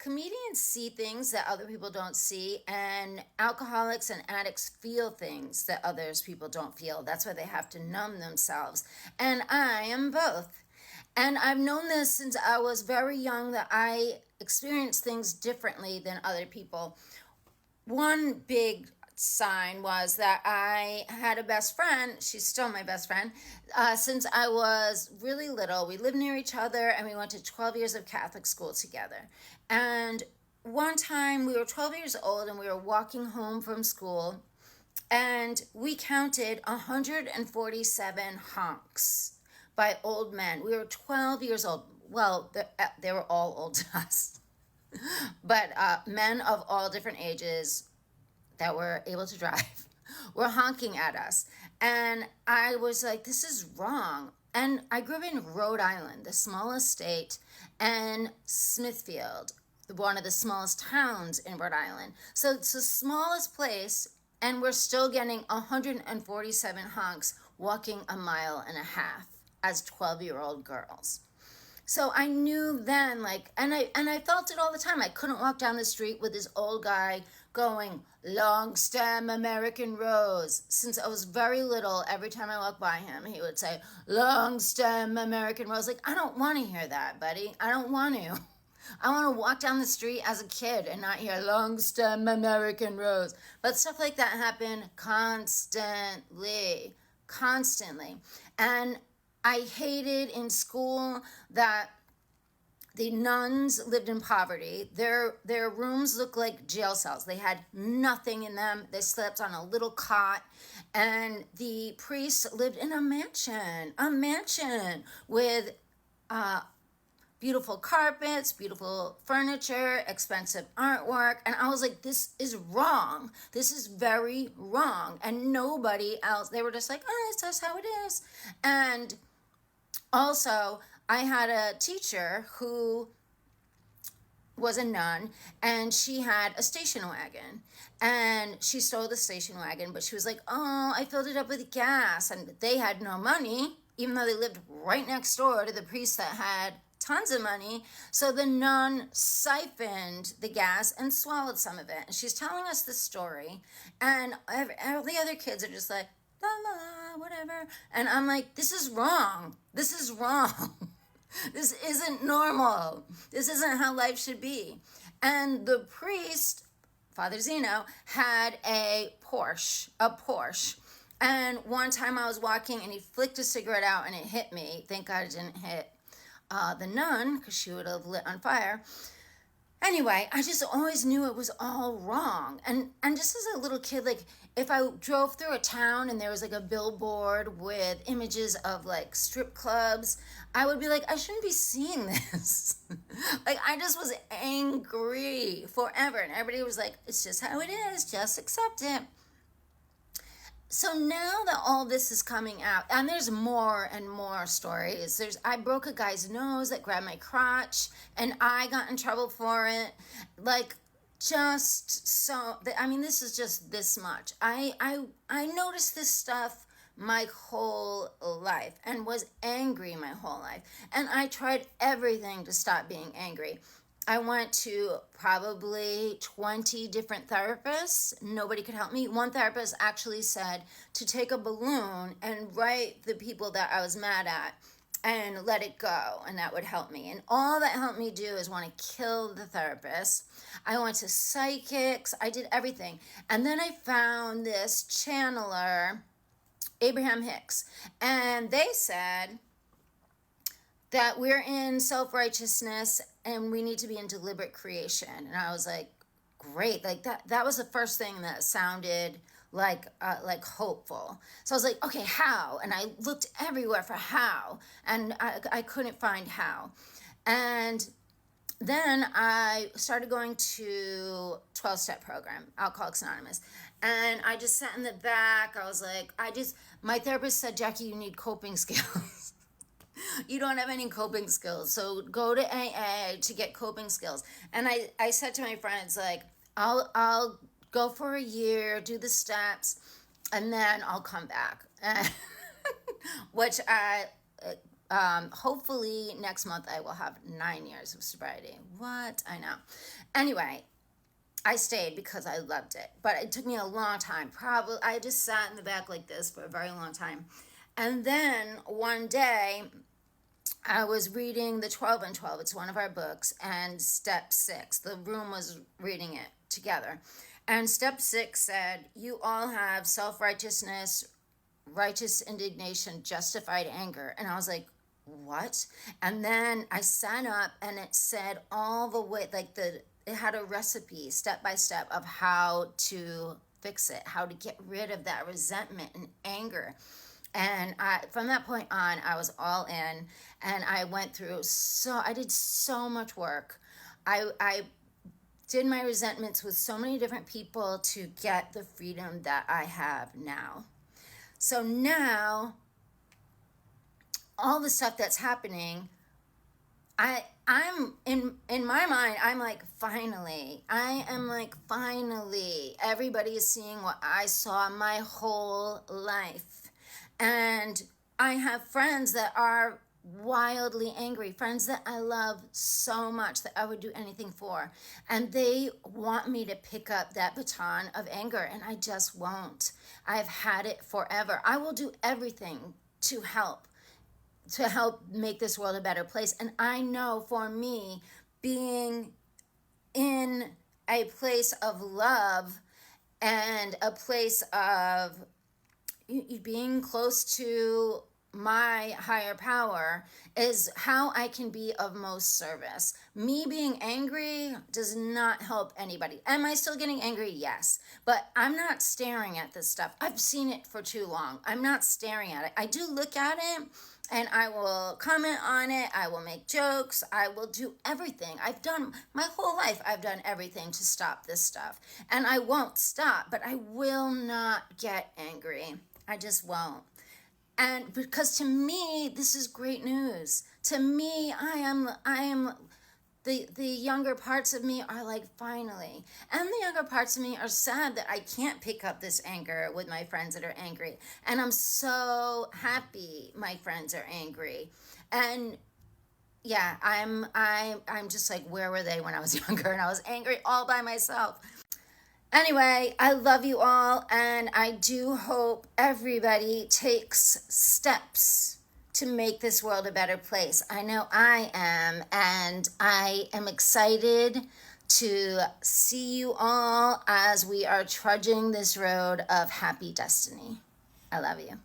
comedians see things that other people don't see, and alcoholics and addicts feel things that others people don't feel. That's why they have to numb themselves. And I am both. And I've known this since I was very young, that I experience things differently than other people. One big sign was that I had a best friend. She's still my best friend. Since I was really little, we lived near each other and we went to 12 years of Catholic school together. And one time we were 12 years old and we were walking home from school and we counted 147 honks by old men. We were 12 years old. Well, they were all old to us, but men of all different ages that were able to drive were honking at us. And I was like, this is wrong. And I grew up in Rhode Island, the smallest state, and Smithfield, one of the smallest towns in Rhode Island. So it's the smallest place, and we're still getting 147 honks walking a mile and a half as 12-year-old girls. So I knew then, like, and I felt it all the time. I couldn't walk down the street with this old guy going, long stem American rose. Since I was very little, every time I walked by him, he would say, long stem American rose. Like, I don't want to hear that, buddy. I don't want to. I want to walk down the street as a kid and not hear long stem American rose. But stuff like that happened constantly, constantly. And I hated in school that the nuns lived in poverty. Their rooms looked like jail cells. They had nothing in them. They slept on a little cot. And the priests lived in a mansion with beautiful carpets, beautiful furniture, expensive artwork. And I was like, this is wrong. This is very wrong. And nobody else, they were just like, oh, it's just how it is. And also, I had a teacher who was a nun, and she had a station wagon, and she stole the station wagon, but she was like, oh, I filled it up with gas. And they had no money, even though they lived right next door to the priest that had tons of money. So the nun siphoned the gas and swallowed some of it. And she's telling us this story, and all the other kids are just like, la la, whatever. And I'm like, this is wrong. This is wrong. This isn't normal. This isn't how life should be. And the priest, Father Zeno, had a Porsche. And one time I was walking and he flicked a cigarette out and it hit me. Thank God it didn't hit the nun, because she would have lit on fire. Anyway, I just always knew it was all wrong. And just as a little kid, like, if I drove through a town and there was like a billboard with images of like strip clubs, I would be like, I shouldn't be seeing this. Like, I just was angry forever. And everybody was like, it's just how it is, just accept it. So now that all this is coming out, and there's more and more stories. I broke a guy's nose that grabbed my crotch, and I got in trouble for it. Like, just so, I mean, this is just this much. I noticed this stuff my whole life and was angry my whole life. And I tried everything to stop being angry. I went to probably 20 different therapists. Nobody could help me. One therapist actually said to take a balloon and write the people that I was mad at and let it go, and that would help me. And all that helped me do is want to kill the therapist. I went to psychics. I did everything. And then I found this channeler, Abraham Hicks, and they said that we're in self-righteousness and we need to be in deliberate creation. And I was like, great. Like, that was the first thing that sounded like hopeful. So I was like, okay, how? And I looked everywhere for how, and I couldn't find how. And then I started going to 12-step program, Alcoholics Anonymous. And I just sat in the back. I was like, my therapist said, Jackie, you need coping skills. You don't have any coping skills, so go to AA to get coping skills. And I said to my friends, like, I'll go for a year, do the steps, and then I'll come back. Which Hopefully next month I will have 9 years of sobriety. What? I know. Anyway, I stayed because I loved it, but it took me a long time. Probably, I just sat in the back like this for a very long time. And then one day, I was reading the 12 and 12. It's one of our books, and step 6. The room was reading it together. And step 6 said, "You all have self righteousness, righteous indignation, justified anger." And I was like, what? And then I sat up and it said all the way, like it had a recipe step by step of how to fix it, how to get rid of that resentment and anger. And from that point on, I was all in, and I went through I did so much work. I did my resentments with so many different people to get the freedom that I have now. So now, all the stuff that's happening, I'm in my mind, I'm like, finally. I am like, finally. Everybody is seeing what I saw my whole life. And I have friends that are wildly angry, friends that I love so much that I would do anything for. And they want me to pick up that baton of anger, and I just won't. I've had it forever. I will do everything to help make this world a better place. And I know for me, being in a place of love and a place of being close to my higher power is how I can be of most service. Me being angry does not help anybody. Am I still getting angry? Yes. But I'm not staring at this stuff. I've seen it for too long. I'm not staring at it. I do look at it, and I will comment on it. I will make jokes. I will do everything. I've done my whole life. I've done everything to stop this stuff. And I won't stop, but I will not get angry. I just won't. And because to me, this is great news. To me, I am the younger parts of me are like, finally. And the younger parts of me are sad that I can't pick up this anger with my friends that are angry. And I'm so happy my friends are angry. And yeah, I'm just like, where were they when I was younger and I was angry all by myself? Anyway, I love you all, and I do hope everybody takes steps to make this world a better place. I know I am, and I am excited to see you all as we are trudging this road of happy destiny. I love you.